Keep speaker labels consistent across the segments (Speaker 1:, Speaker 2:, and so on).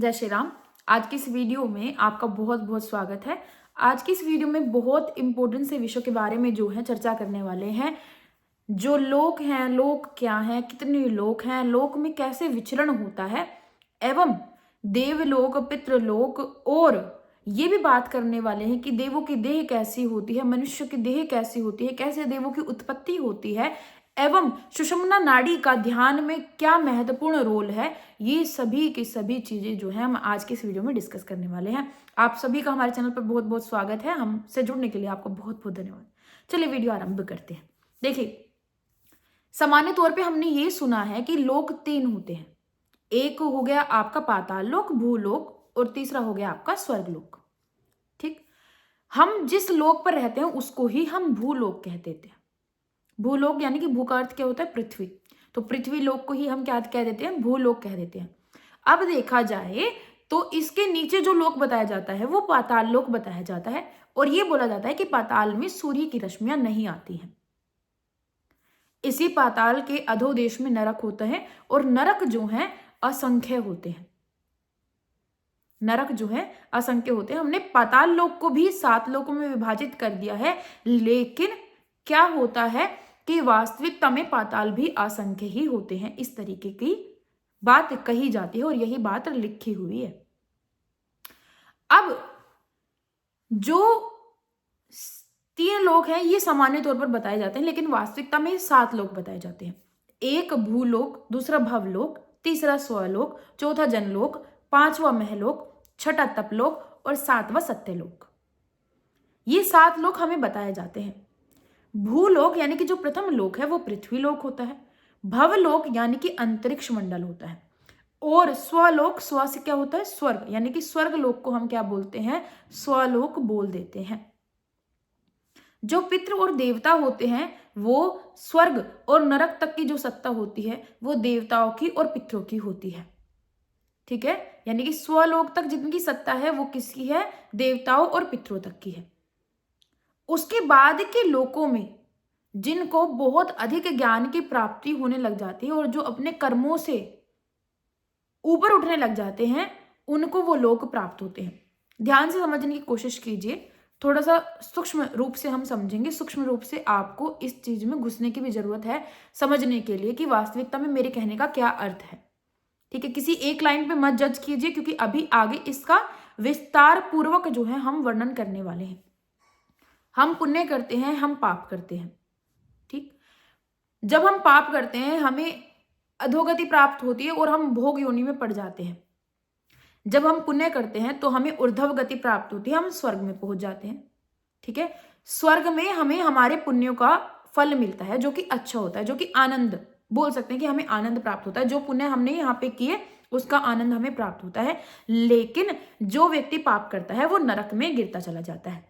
Speaker 1: जय श्री राम। आज की इस वीडियो में आपका बहुत बहुत स्वागत है। आज की इस वीडियो में बहुत इंपॉर्टेंट से विषयों के बारे में जो है चर्चा करने वाले हैं। जो लोक हैं, लोक क्या हैं, कितने लोक हैं, लोक में कैसे विचरण होता है, एवं देवलोक, पितृलोक, और ये भी बात करने वाले हैं कि देवों की देह कैसी होती है, मनुष्य की देह कैसी होती है, कैसे देवों की उत्पत्ति होती है, एवं सुषुम्ना नाड़ी का ध्यान में क्या महत्वपूर्ण रोल है। ये सभी की सभी चीजें जो है हम आज के इस वीडियो में डिस्कस करने वाले हैं। आप सभी का हमारे चैनल पर बहुत बहुत स्वागत है। हमसे जुड़ने के लिए आपको बहुत बहुत धन्यवाद। चलिए वीडियो आरंभ करते हैं। देखिए, सामान्य तौर पे हमने ये सुना है कि लोक 3 होते हैं। एक हो गया आपका पाताल लोक, भूलोक, और तीसरा हो गया आपका स्वर्गलोक। ठीक, हम जिस लोक पर रहते हैं उसको ही हम भूलोक कहते थे। भूलोक यानी कि भू का अर्थ क्या होता है? पृथ्वी। तो पृथ्वी लोक को ही हम क्या कह देते हैं? भूलोक कह देते हैं। अब देखा जाए तो इसके नीचे जो लोक बताया जाता है वो पाताल लोक बताया जाता है, और ये बोला जाता है कि पाताल में सूर्य की रश्मियां नहीं आती हैं। इसी पाताल के अधोदेश में नरक होते हैं, और नरक जो है असंख्य होते हैं। नरक जो है असंख्य होते हैं। हमने पाताल लोक को भी 7 लोकों में विभाजित कर दिया है, लेकिन क्या होता है कि वास्तविकता में पाताल भी असंख्य ही होते हैं। इस तरीके की बात कही जाती है और यही बात लिखी हुई है। अब जो 3 लोक हैं ये सामान्य तौर पर बताए जाते हैं, लेकिन वास्तविकता में 7 लोक बताए जाते हैं। एक भूलोक, दूसरा भवलोक, तीसरा स्वलोक, चौथा जनलोक, 5वां महलोक, छठा तपलोक और 7वां सत्यलोक। ये 7 लोक हमें बताए जाते हैं। भूलोक यानी कि जो प्रथम लोक है वो पृथ्वी लोक होता है। भवलोक यानी कि अंतरिक्ष मंडल होता है। और स्वलोक, स्व से क्या होता है? स्वर्ग, यानी कि स्वर्ग लोक को हम क्या बोलते हैं? स्वलोक बोल देते हैं। जो पितृ और देवता होते हैं वो स्वर्ग और नरक तक की जो सत्ता होती है वो देवताओं की और पितरों की होती है। ठीक है, यानी कि स्वलोक तक जिनकी सत्ता है वो किसकी है? देवताओं और पितरों तक की है। उसके बाद के लोकों में जिनको बहुत अधिक ज्ञान की प्राप्ति होने लग जाती है और जो अपने कर्मों से ऊपर उठने लग जाते हैं, उनको वो लोक प्राप्त होते हैं। ध्यान से समझने की कोशिश कीजिए, थोड़ा सा सूक्ष्म रूप से हम समझेंगे। सूक्ष्म रूप से आपको इस चीज में घुसने की भी जरूरत है समझने के लिए कि वास्तविकता में मेरे कहने का क्या अर्थ है। ठीक है, किसी एक लाइन पे मत जज कीजिए, क्योंकि अभी आगे इसका विस्तार पूर्वक जो है हम वर्णन करने वाले हैं। हम पुण्य करते हैं, हम पाप करते हैं। ठीक, जब हम पाप करते हैं हमें अधोगति प्राप्त होती है और हम भोग योनि में पड़ जाते हैं। जब हम पुण्य करते हैं तो हमें ऊर्ध्व गति प्राप्त होती है, हम स्वर्ग में पहुंच जाते हैं। ठीक है, स्वर्ग में हमें हमारे पुण्यों का फल मिलता है जो कि अच्छा होता है, जो कि आनंद बोल सकते हैं कि हमें आनंद प्राप्त होता है। जो पुण्य हमने यहाँ पे किए उसका आनंद हमें प्राप्त होता है। लेकिन जो व्यक्ति पाप करता है वो नरक में गिरता चला जाता है,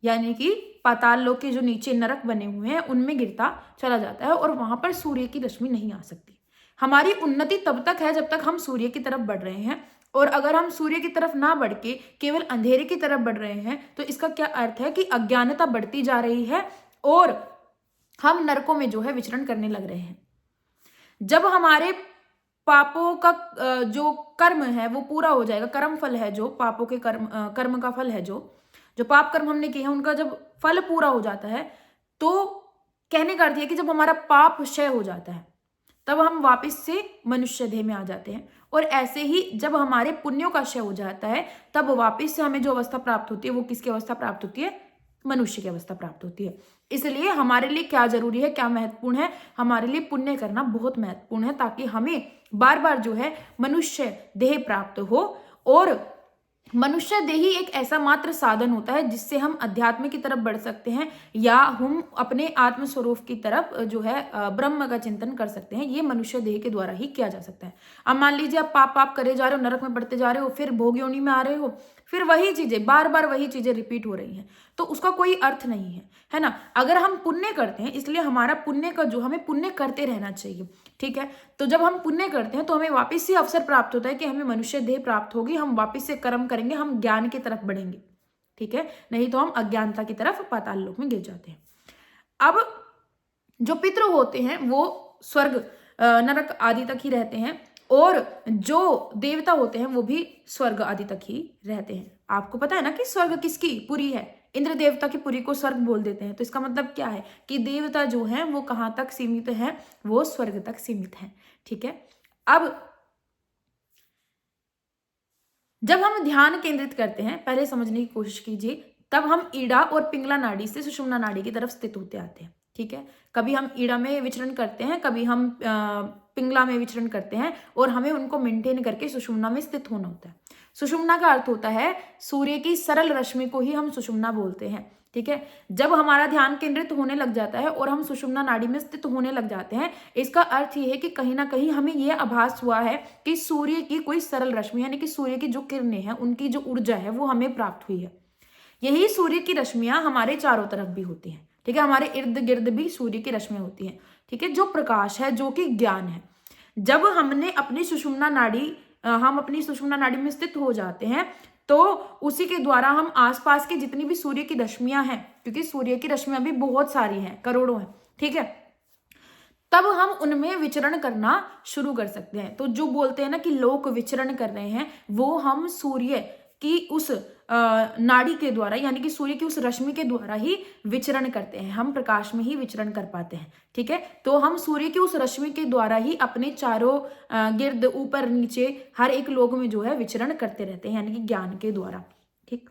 Speaker 1: यानी कि पाताल लोक के जो नीचे नरक बने हुए हैं उनमें गिरता चला जाता है, और वहां पर सूर्य की रश्मि नहीं आ सकती। हमारी उन्नति तब तक है जब तक हम सूर्य की तरफ बढ़ रहे हैं, और अगर हम सूर्य की तरफ ना बढ़ के केवल अंधेरे की तरफ बढ़ रहे हैं तो इसका क्या अर्थ है कि अज्ञानता बढ़ती जा रही है और हम नरकों में जो है विचरण करने लग रहे हैं। जब हमारे पापों का जो कर्म है वो पूरा हो जाएगा, कर्म फल है जो पापों के कर्म का फल है, जो पाप कर्म हमने किए हैं उनका जब फल पूरा हो जाता है, तो कहने का अर्थ है कि जब हमारा पाप क्षय हो जाता है तब हम वापस से मनुष्य देह में आ जाते हैं। और ऐसे ही जब हमारे पुण्यों का क्षय हो जाता है तब वापस से हमें जो अवस्था प्राप्त होती है वो किसकी अवस्था प्राप्त होती है? मनुष्य की अवस्था प्राप्त होती है। इसलिए हमारे लिए क्या जरूरी है, क्या महत्वपूर्ण है? हमारे लिए पुण्य करना बहुत महत्वपूर्ण है, ताकि हमें बार बार जो है मनुष्य देह प्राप्त हो। और मनुष्य देही एक ऐसा मात्र साधन होता है जिससे हम अध्यात्म की तरफ बढ़ सकते हैं, या हम अपने आत्म स्वरूप की तरफ जो है ब्रह्म का चिंतन कर सकते हैं। ये मनुष्य देह के द्वारा ही किया जा सकता है। अब मान लीजिए आप पाप पाप करे जा रहे हो, नरक में बढ़ते जा रहे हो, फिर भोग योनि में आ रहे हो, फिर वही चीजें बार बार वही चीजें रिपीट हो रही हैं, तो उसका कोई अर्थ नहीं है ना। अगर हम पुण्य करते हैं, इसलिए हमारा पुण्य का जो हमें पुण्य करते रहना चाहिए। ठीक है, तो जब हम पुण्य करते हैं तो हमें वापस से अवसर प्राप्त होता है कि हमें मनुष्य देह प्राप्त होगी, हम वापस से कर्म करेंगे, हम ज्ञान की तरफ बढ़ेंगे। ठीक है, नहीं तो हम अज्ञानता की तरफ पाताल लोक में गिर जाते हैं। अब जो पितृ होते हैं वो स्वर्ग नरक आदि तक ही रहते हैं, और जो देवता होते हैं वो भी स्वर्ग आदि तक ही रहते हैं। आपको पता है ना कि स्वर्ग किसकी पुरी है? इंद्र देवता की पुरी को स्वर्ग बोल देते हैं। तो इसका मतलब क्या है कि देवता जो है वो कहाँ तक सीमित है? वो स्वर्ग तक सीमित है। ठीक है, अब जब हम ध्यान केंद्रित करते हैं, पहले समझने की कोशिश कीजिए, तब हम ईड़ा और पिंगला नाड़ी से सुषुम्ना नाड़ी की तरफ स्थित होते आते हैं। ठीक है, कभी हम ईड़ा में विचरण करते हैं, कभी हम पिंगला में विचरण करते हैं, और हमें उनको मेंटेन करके सुषुम्ना में स्थित होना होता है। सुषुम्ना का अर्थ होता है सूर्य की सरल रश्मि को ही हम सुषुम्ना बोलते हैं। ठीक है, जब हमारा ध्यान केंद्रित होने लग जाता है और हम सुषुम्ना नाड़ी में स्थित होने लग जाते हैं, इसका अर्थ ये है कि कहीं ना कहीं हमें यह आभास हुआ है कि सूर्य की कोई सरल रश्मि यानी कि सूर्य की जो किरणें हैं, उनकी जो ऊर्जा है वो हमें प्राप्त हुई है। यही सूर्य की रश्मियां हमारे चारों तरफ भी होती हैं। ठीक है, हमारे इर्द गिर्द भी सूर्य की रश्मियां होती हैं। ठीक है, जो प्रकाश है, जो कि ज्ञान है, जब हमने अपनी सुषुम्ना नाड़ी हम अपनी सुषुम्ना नाड़ी में स्थित हो जाते हैं, तो उसी के द्वारा हम आसपास की जितनी भी सूर्य की रश्मियां हैं, क्योंकि सूर्य की रश्मियां भी बहुत सारी हैं, करोड़ों हैं। ठीक है, तब हम उनमें विचरण करना शुरू कर सकते हैं। तो जो बोलते हैं ना कि लोक विचरण कर रहे हैं, वो हम सूर्य की उस नाड़ी के द्वारा यानी कि सूर्य की उस रश्मि के द्वारा ही विचरण करते हैं। हम प्रकाश में ही विचरण कर पाते हैं। ठीक है, तो हम सूर्य की उस रश्मि के द्वारा ही अपने चारों गिर्द, ऊपर नीचे, हर एक लोक में जो है विचरण करते रहते हैं, यानी कि ज्ञान के द्वारा। ठीक,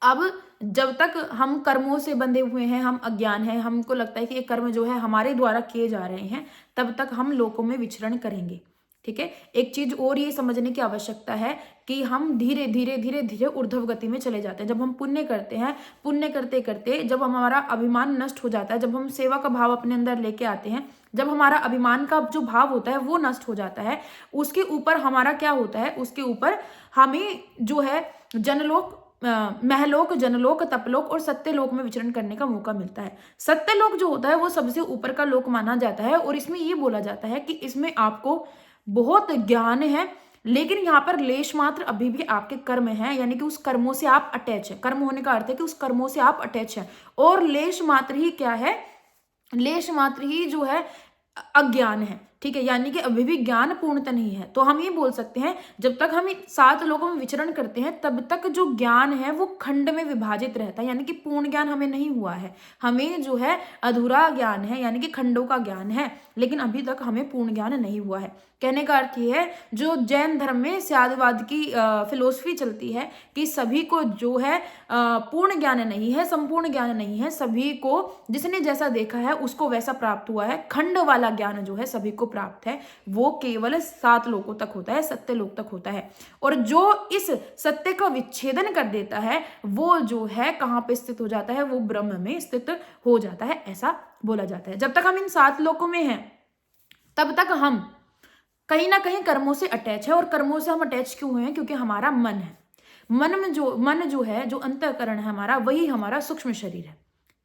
Speaker 1: अब जब तक हम कर्मों से बंधे हुए हैं, हम अज्ञान हैं, हमको लगता है कि ये कर्म जो है हमारे द्वारा किए जा रहे हैं, तब तक हम लोकों में विचरण करेंगे। ठीक है, एक चीज और ये समझने की आवश्यकता है कि हम धीरे धीरे धीरे धीरे ऊर्ध्व गति में चले जाते हैं। जब हम पुण्य करते हैं, पुण्य करते करते जब हमारा अभिमान नष्ट हो जाता है, जब हम सेवा का भाव अपने अंदर लेके आते हैं, जब हमारा अभिमान का जो भाव होता है वो नष्ट हो जाता है, उसके ऊपर हमारा क्या होता है, उसके ऊपर हमें जो है जनलोक, महलोक, जनलोक, तपलोक और सत्यलोक में विचरण करने का मौका मिलता है। सत्यलोक जो होता है वो सबसे ऊपर का लोक माना जाता है, और इसमें ये बोला जाता है कि इसमें आपको बहुत ज्ञान है, लेकिन यहाँ पर लेश मात्र अभी भी आपके कर्म हैं, यानी कि उस कर्मों से आप अटैच है। कर्म होने का अर्थ है कि उस कर्मों से आप अटैच है, और लेश मात्र ही क्या है, लेश मात्र ही जो है अज्ञान है। ठीक है, यानी कि अभी भी ज्ञान पूर्णतः नहीं है। तो हम ये बोल सकते हैं, जब तक हम 7 लोकों में विचरण करते हैं, तब तक जो ज्ञान है वो खंड में विभाजित रहता है, यानी कि पूर्ण ज्ञान हमें नहीं हुआ है। हमें जो है अधूरा ज्ञान है, यानी कि खंडों का ज्ञान है, लेकिन अभी तक हमें पूर्ण ज्ञान नहीं हुआ है। कहने का अर्थ ये है, जो जैन धर्म में स्यादवाद की फिलोसफी चलती है कि सभी को जो है पूर्ण ज्ञान नहीं है, संपूर्ण ज्ञान नहीं है, सभी को जिसने जैसा देखा है उसको वैसा प्राप्त हुआ है। खंड वाला ज्ञान जो है सभी को प्राप्त है, वो केवल 7 लोकों तक होता है, सत्य लोक तक होता है। और जो इस सत्य का विच्छेदन कर देता है, वो जो है कहाँ पे स्थित हो जाता है, वो ब्रह्म में स्थित हो जाता है, ऐसा बोला जाता है। जब तक हम इन 7 लोकों में हैं, तब तक हम कहीं ना कहीं कर्मों से अटैच है। और कर्मों से हम अटैच क्यों हुए हैं? क्योंकि हमारा मन है। मन जो है, जो अंतःकरण है हमारा, वही हमारा सूक्ष्म शरीर है।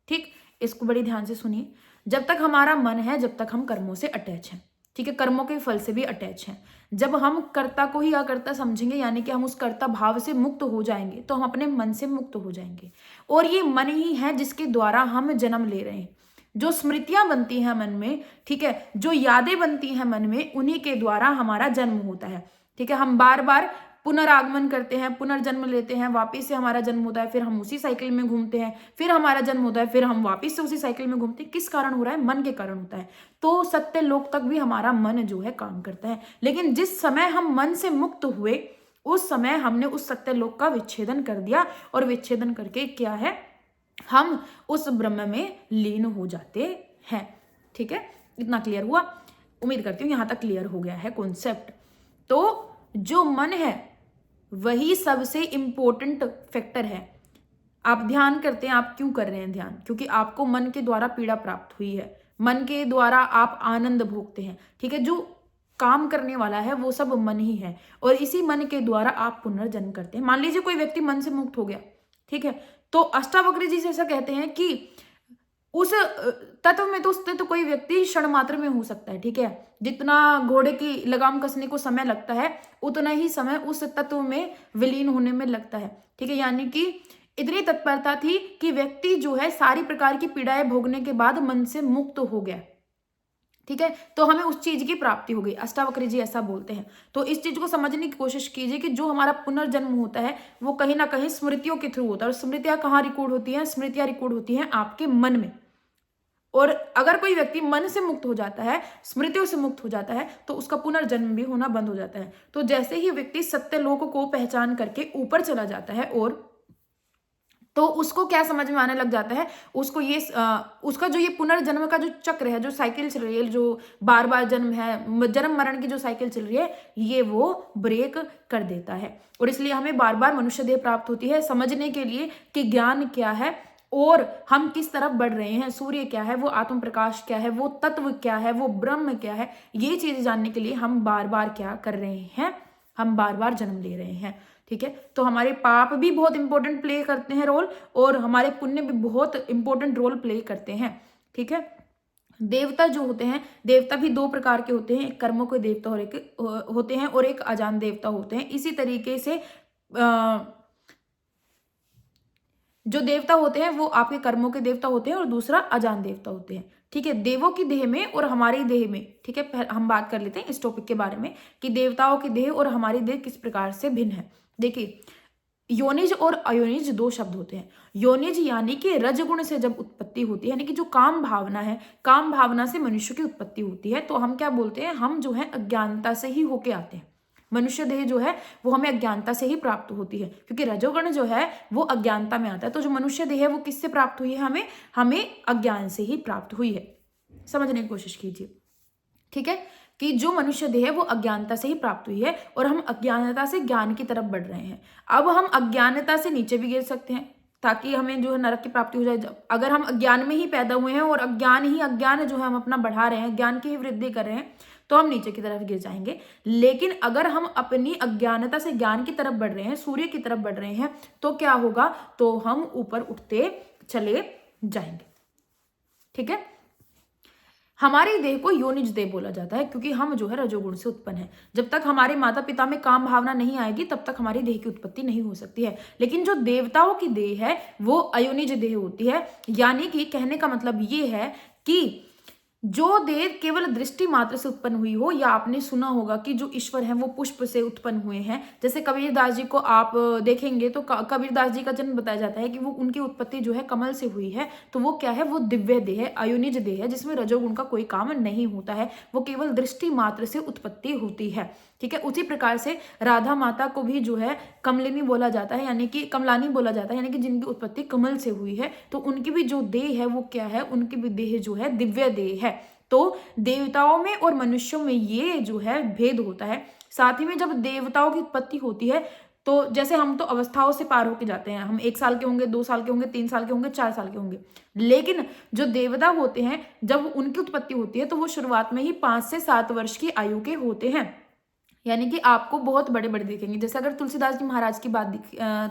Speaker 1: ठीक, इसको बड़ी ध्यान से सुनिए। जब तक हमारा मन है, जब तक हम कर्मों से अटैच हैं। ठीक है, कर्मों के फल से भी अटैच हैं। जब हम कर्ता को ही अकर्ता समझेंगे, यानी कि हम उस कर्ता भाव से मुक्त हो जाएंगे, तो हम अपने मन से मुक्त हो जाएंगे। और ये मन ही है जिसके द्वारा हम जन्म ले रहे हैं। जो स्मृतियां बनती हैं मन में, ठीक है, जो यादें बनती हैं मन में, उन्हीं के द्वारा हमारा जन्म होता है। ठीक है, हम बार बार पुनरागमन करते हैं, पुनर्जन्म लेते हैं, वापिस से हमारा जन्म होता है, फिर हम उसी साइकिल में घूमते हैं, फिर हमारा जन्म होता है, फिर हम वापिस से उसी साइकिल में घूमते हैं। किस कारण हो रहा है? मन के कारण होता है। तो सत्य लोक तक भी हमारा मन जो है काम करता है, लेकिन जिस समय हम मन से मुक्त हुए, उस समय हमने उस सत्य लोक का विच्छेदन कर दिया, और विच्छेदन करके क्या है, हम उस ब्रह्म में लीन हो जाते हैं। ठीक है, इतना क्लियर हुआ? उम्मीद करती हूँ यहां तक क्लियर हो गया है कॉन्सेप्ट। तो जो मन है वही सबसे इंपॉर्टेंट फैक्टर है। आप ध्यान करते हैं, आप क्यों कर रहे हैं ध्यान? क्योंकि आपको मन के द्वारा पीड़ा प्राप्त हुई है, मन के द्वारा आप आनंद भोगते हैं। ठीक है, जो काम करने वाला है वो सब मन ही है, और इसी मन के द्वारा आप पुनर्जन्म करते हैं। मान लीजिए कोई व्यक्ति मन से मुक्त हो गया, ठीक है, तो अष्टावक्र जी से ऐसा कहते हैं कि उस तत्व में तो उससे तो कोई व्यक्ति क्षण मात्र में हो सकता है। ठीक है, जितना घोड़े की लगाम कसने को समय लगता है, उतना ही समय उस तत्व में विलीन होने में लगता है। ठीक है, यानी कि इतनी तत्परता थी कि व्यक्ति जो है सारी प्रकार की पीड़ाएं भोगने के बाद मन से मुक्त हो गया। ठीक है, तो हमें उस चीज की प्राप्ति हो गई। अष्टावक्र जी ऐसा बोलते हैं। तो इस चीज को समझने की कोशिश कीजिए कि जो हमारा पुनर्जन्म होता है वो कहीं ना कहीं स्मृतियों के थ्रू होता है। और स्मृतियां कहाँ रिकॉर्ड होती हैं? स्मृतियां रिकॉर्ड होती हैं आपके मन में। और अगर कोई व्यक्ति मन से मुक्त हो जाता है, स्मृतियों से मुक्त हो जाता है, तो उसका पुनर्जन्म भी होना बंद हो जाता है। तो जैसे ही व्यक्ति सत्यलोक को पहचान करके ऊपर चला जाता है, और तो उसको क्या समझ में आने लग जाता है, उसको ये उसका जो ये पुनर्जन्म का जो चक्र है, जो साइकिल चल रही है, जो बार बार जन्म है, जन्म मरण की जो साइकिल चल रही है, ये वो ब्रेक कर देता है। और इसलिए हमें बार बार मनुष्य देह प्राप्त होती है, समझने के लिए कि ज्ञान क्या है और हम किस तरफ बढ़ रहे हैं, सूर्य क्या है, वो आत्म प्रकाश क्या है, वो तत्व क्या है, वो ब्रह्म क्या है, ये चीज जानने के लिए हम बार बार क्या कर रहे हैं, हम बार बार जन्म ले रहे हैं। ठीक है, तो हमारे पाप भी बहुत इंपॉर्टेंट प्ले करते हैं रोल, और हमारे पुण्य भी बहुत इंपॉर्टेंट रोल प्ले करते हैं। ठीक है, देवता जो होते हैं, देवता भी दो प्रकार के होते हैं, एक कर्मों के देवता और एक होते हैं, और एक अजान देवता होते हैं। इसी तरीके से जो देवता होते हैं वो आपके कर्मों के देवता होते हैं, और दूसरा अजान देवता होते हैं। ठीक है, देवों की देह में और हमारी देह में, ठीक है, हम बात कर लेते हैं इस टॉपिक के बारे में कि देवताओं की देह और हमारी देह किस प्रकार से भिन्न है। देखिए, योनिज और अयोनिज दो शब्द होते हैं। योनिज यानी कि रजगुण से जब उत्पत्ति होती है, यानी कि जो काम भावना है, काम भावना से मनुष्य की उत्पत्ति होती है, तो हम क्या बोलते हैं, हम जो है अज्ञानता से ही होके आते हैं। मनुष्य देह जो है वो हमें अज्ञानता से ही प्राप्त होती है, क्योंकि रजोगुण जो है वो अज्ञानता में आता है। तो जो मनुष्य देह है वो किससे प्राप्त हुई है? हमें हमें अज्ञान से ही प्राप्त हुई है। समझने की कोशिश कीजिए। ठीक है, कि जो मनुष्य देह है वो अज्ञानता से ही प्राप्त हुई है, और हम अज्ञानता से ज्ञान की तरफ बढ़ रहे हैं। अब हम अज्ञानता से नीचे भी गिर सकते हैं, ताकि हमें जो है नरक की प्राप्ति हो जाए। अगर हम अज्ञान में ही पैदा हुए हैं और अज्ञान जो है हम अपना बढ़ा रहे हैं, ज्ञान की ही वृद्धि कर रहे हैं, तो हम नीचे की तरफ गिर जाएंगे। लेकिन अगर हम अपनी अज्ञानता से ज्ञान की तरफ बढ़ रहे हैं, सूर्य की तरफ बढ़ रहे हैं, तो क्या होगा? तो हम ऊपर उठते चले जाएंगे। ठीक है, हमारी देह को योनिज देह बोला जाता है, क्योंकि हम जो है रजोगुण से उत्पन्न है। जब तक हमारे माता पिता में काम भावना नहीं आएगी, तब तक हमारी देह की उत्पत्ति नहीं हो सकती है। लेकिन जो देवताओं की देह है वो अयोनिज देह होती है। यानी कि कहने का मतलब ये है कि जो देह केवल दृष्टि मात्र से उत्पन्न हुई हो, या आपने सुना होगा कि जो ईश्वर हैं वो पुष्प से उत्पन्न हुए हैं। जैसे कबीरदास जी को आप देखेंगे तो कबीरदास जी का जन्म बताया जाता है कि वो उनकी उत्पत्ति जो है कमल से हुई है। तो वो क्या है? वो दिव्य देह है, अयोनिज देह है, जिसमें रजोगुण का कोई काम नहीं होता है, वो केवल दृष्टि मात्र से उत्पत्ति होती है। ठीक है, उसी प्रकार से राधा माता को भी जो है कमलिनी बोला जाता है, यानी कि कमलानी बोला जाता है, यानी कि जिनकी उत्पत्ति कमल से हुई है। तो उनकी भी जो देह है वो क्या है? उनकी भी देह जो है दिव्य देह है। तो देवताओं में और मनुष्यों में ये जो है भेद होता है। साथ ही में जब देवताओं की उत्पत्ति होती है, तो जैसे हम तो अवस्थाओं से पार होके जाते हैं, हम 1 साल के होंगे, 2 साल के होंगे, 3 साल के होंगे, 4 साल के होंगे। लेकिन जो देवता होते हैं, जब उनकी उत्पत्ति होती है तो वो शुरुआत में ही 5 से 7 वर्ष की आयु के होते हैं। यानी कि आपको बहुत बड़े बड़े दिखेंगे। जैसे अगर तुलसीदास जी महाराज की बात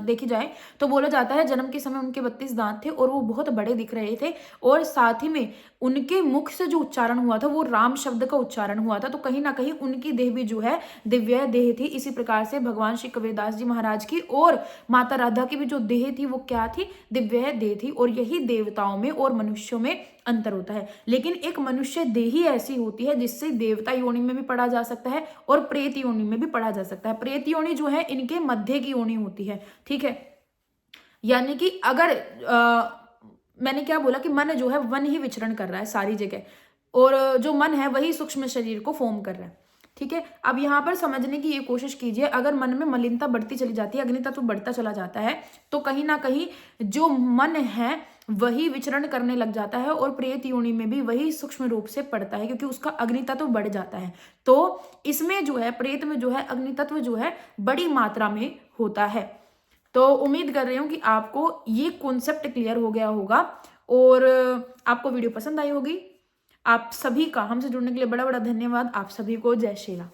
Speaker 1: देखी जाए तो बोला जाता है जन्म के समय उनके 32 दांत थे और वो बहुत बड़े दिख रहे थे, और साथ ही में उनके मुख से जो उच्चारण हुआ था वो राम शब्द का उच्चारण हुआ था। तो कहीं ना कहीं उनकी देह भी जो है दिव्य देह थी। इसी प्रकार से भगवान श्री कबीरदास जी महाराज की और माता राधा की भी जो देह थी वो क्या थी? दिव्य देह थी। और यही देवताओं में और मनुष्यों में अंतर होता है। लेकिन एक मनुष्य देह ही ऐसी होती है जिससे देवता योनि में भी पढ़ा जा सकता है और प्रेत योनि में भी पढ़ा जा सकता है। प्रेत योनि जो है इनके मध्य की योनि होती है। ठीक है, यानी कि अगर मैंने क्या बोला कि मन जो है वन ही विचरण कर रहा है सारी जगह, और जो मन है वही सूक्ष्म शरीर को फॉर्म कर रहा है। ठीक है, अब यहाँ पर समझने की ये कोशिश कीजिए, अगर मन में मलिनता बढ़ती चली जाती है, अग्नितत्व तो बढ़ता चला जाता है, तो कहीं ना कहीं जो मन है वही विचरण करने लग जाता है, और प्रेत योनि में भी वही सूक्ष्म रूप से पड़ता है, क्योंकि उसका अग्नितत्व बढ़ जाता है। तो इसमें जो है प्रेत में जो है अग्नितत्व जो है बड़ी मात्रा में होता है। तो उम्मीद कर रही हूँ कि आपको ये कॉन्सेप्ट क्लियर हो गया होगा और आपको वीडियो पसंद आई होगी। आप सभी का हमसे जुड़ने के लिए बड़ा बड़ा धन्यवाद। आप सभी को जय श्री राम।